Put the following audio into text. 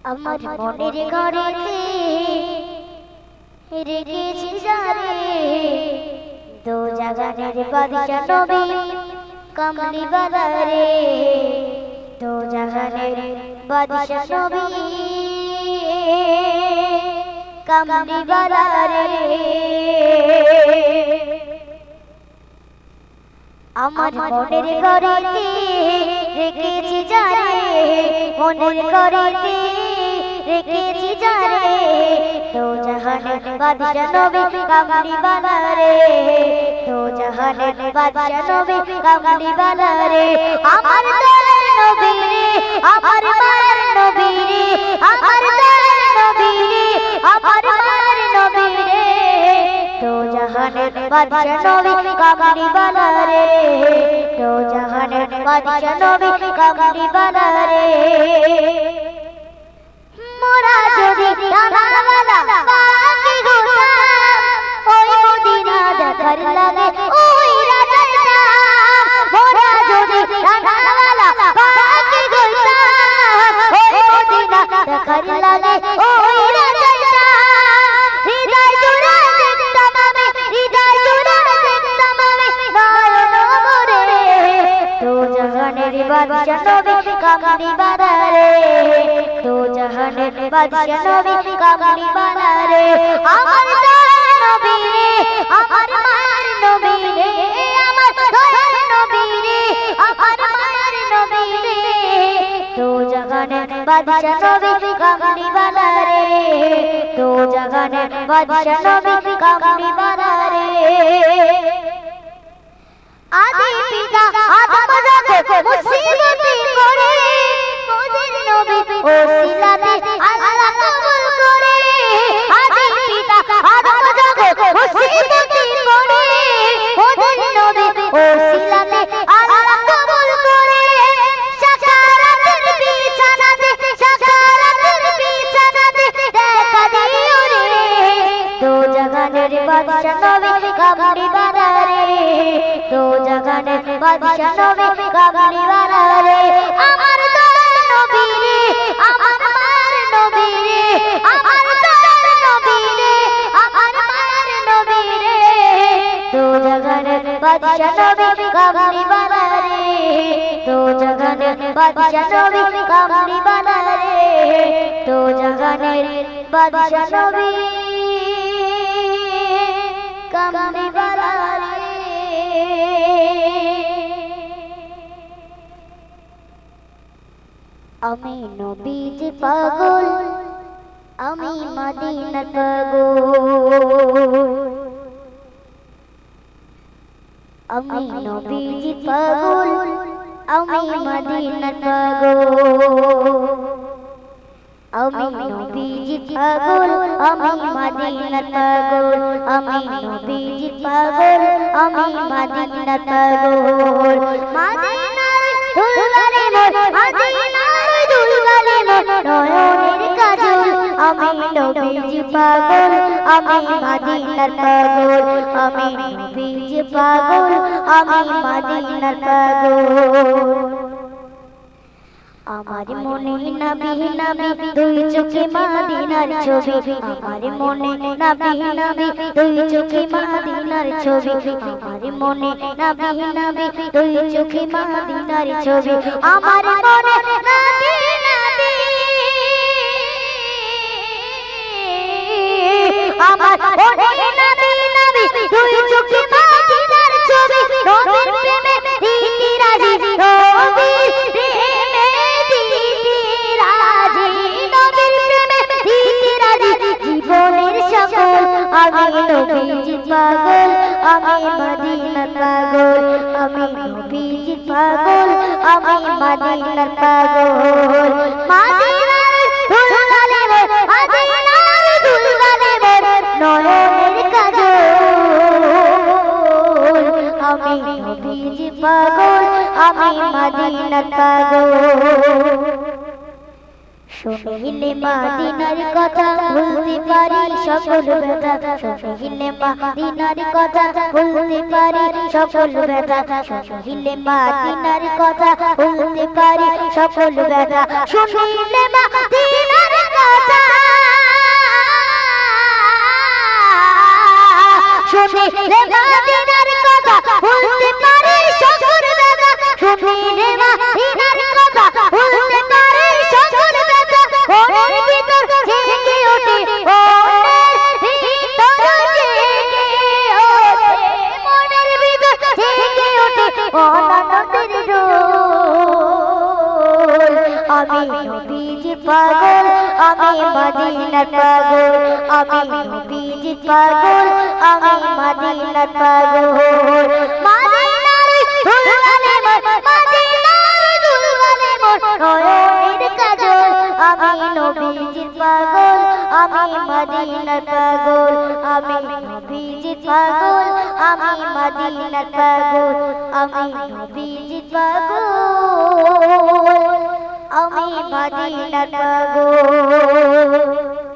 আমার মনের ঘরেতে রেখেছি যারে দো জাগানের বাদশা নবী কামলিওয়ালা রে দো জাগানের বাদশা নবী কামলিওয়ালা রে আমার মনের ঘরেতে রেখেছি যারে মনের ঘরেতে রেখেছি যারে দো জাহানের বাদশা নবী কামলিওয়ালা রে দো জাহানের বাদশা নবী কামলিওয়ালা রে আমার দয়ার নবী রে আমার মায়ের নবী রে আমার দয়ার নবী রে আমার মায়ের নবী রে দো জাহানের বাদশা নবী কামলিওয়ালা রে দো জাহানের বাদশা নবী কামলিওয়ালা রে মোরা যদি জানাওয়ালা পাখি হতাম ওই মদিনা দেখার লাগে ওই রাজার নাম মোরা যদি জানাওয়ালা পাখি হতাম ওই মদিনা দেখার লাগে ওই রাজার নাম হৃদয় জুড়ে দেখতাম আমি হৃদয় জুড়ে দেখতাম আমি নয়ন ভরে দো জাহানের বাদশা নবী কামলিওয়ালা রে দো জাহানের বাদশা নবী কামলিওয়ালা রে আমার দয়ার নবী রে আমার মায়ের নবী রে আমার দয়ার নবী রে আমার মায়ের নবী রে দো জাহানের বাদশা নবী কামলিওয়ালা রে দো জাহানের বাদশা নবী কামলিওয়ালা রে আদি পিতা আদম রাখে মুসিবতে করে মোদের নবী ওসিলাতে আল্লাহ কবুল করে আদি পিতা আদম রাখে মুসিবতে করে মোদের নবী ওসিলাতে আল্লাহ কবুল করে সাকারাতের বিছানাতে সাকারাতের বিছানাতে দেখা দিও রে দো জাহানের বাদশা নবী কামলিওয়ালা রে দো জাহানের বাদশা নবী কামলিওয়ালা রে আমার দয়ার নবী রে আমার মায়ের নবী রে আমার দয়ার নবী রে আমার মায়ের নবী রে দো জাহানের বাদশা নবী কামলিওয়ালা রে দো জাহানের বাদশা নবী কামলিওয়ালা রে দো জাহানের বাদশা নবী কামলিওয়ালা রে আমি নবীজি পাগল আমি মদিনার পাগল আমি নবীজি পাগল আমি মদিনার পাগল আমি নবীজি পাগল আমি মদিনার পাগল আমি নবীজি পাগল আমি মদিনার পাগল মদিনার দুলবারে মোর মদিনার দুলবারে মোর নয়নের কাজল আমি নবীজি পাগল আমি মদিনার পাগল আমি নবীজি পাগল আমি মদিনার পাগল আমার মনে নবী নবী দুই চোখে মদিনার ছবি আমার মনে নবী নবী দুই চোখে মদিনার ছবি আমার মনে নবী নবী দুই চোখে মদিনার ছবি আমার মনে নবী নবী আমার মনে নবী নবী দুই চোখে মদিনার ছবি নবীর প্রেমে দিতি রাজি নবীর প্রেমে জীবনের সকল আমি নবীজি পাগল আমি মদিনার পাগল আমি নবীজি পাগল আমি মদিনার পাগল মদিনার দুলবারে মোর মদিনার দুলবারে মোর নয়নের কাজল আমি নবীজি পাগল আমি মদিনার পাগল শুনিলে মদিনার কথা ভুলতে পারি সকল ব্যথা শুনিলে মদিনার কথা ভুলতে পারি সকল ব্যথা শুনিলে মদিনার কথা ভুলতে পারি সকল ব্যথা শুনিলে মদিনার নবীজির পাগল আমি মদিনার পাগল আমি নবীজির পাগল আমি মদিনার পাগল মদিনার ধুলবানে মোর মদিনার ধুলবানে মোর নয়নের কাজল আমি নবীজির পাগল আমি মদিনার পাগল আমি নবীজির পাগল আমি মদিনার পাগল আমি নবীজির পাগল আমি মদিনার পাগল